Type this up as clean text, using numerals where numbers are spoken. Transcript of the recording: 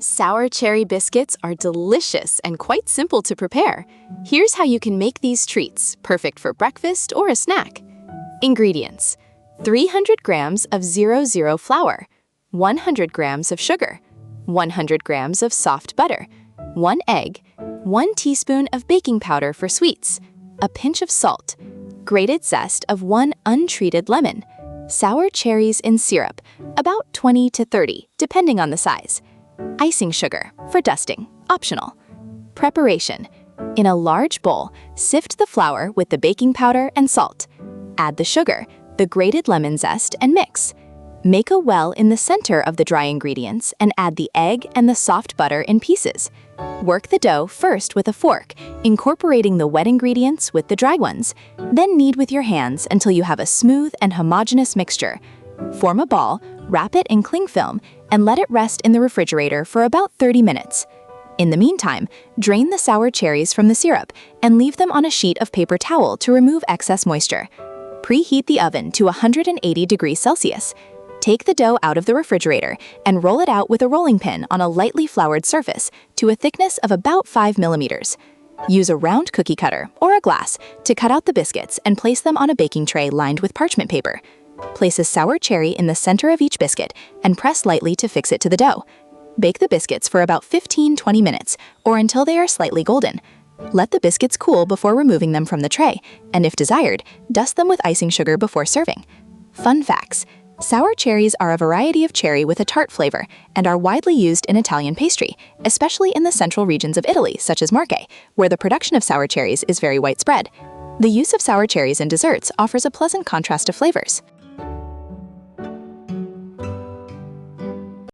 Sour cherry biscuits are delicious and quite simple to prepare. Here's how you can make these treats, perfect for breakfast or a snack. Ingredients: 300 grams of 00 flour, 100 grams of sugar, 100 grams of soft butter, 1 egg, 1 teaspoon of baking powder for sweets, a pinch of salt, grated zest of 1 untreated lemon, sour cherries in syrup, about 20 to 30, depending on the size. Icing sugar, for dusting, optional. Preparation: in a large bowl, sift the flour with the baking powder and salt. Add the sugar, the grated lemon zest, and mix. Make a well in the center of the dry ingredients and add the egg and the soft butter in pieces. Work the dough first with a fork, incorporating the wet ingredients with the dry ones. Then knead with your hands until you have a smooth and homogeneous mixture. Form a ball, wrap it in cling film, and let it rest in the refrigerator for about 30 minutes. In the meantime, drain the sour cherries from the syrup and leave them on a sheet of paper towel to remove excess moisture. Preheat the oven to 180 degrees Celsius. Take the dough out of the refrigerator and roll it out with a rolling pin on a lightly floured surface to a thickness of about 5 millimeters. Use a round cookie cutter or a glass to cut out the biscuits and place them on a baking tray lined with parchment paper. Place a sour cherry in the center of each biscuit and press lightly to fix it to the dough. Bake the biscuits for about 15–20 minutes or until they are slightly golden. Let the biscuits cool before removing them from the tray, and if desired, dust them with icing sugar before serving. Fun facts: sour cherries are a variety of cherry with a tart flavor and are widely used in Italian pastry, especially in the central regions of Italy, such as Marche, where the production of sour cherries is very widespread. The use of sour cherries in desserts offers a pleasant contrast of flavors.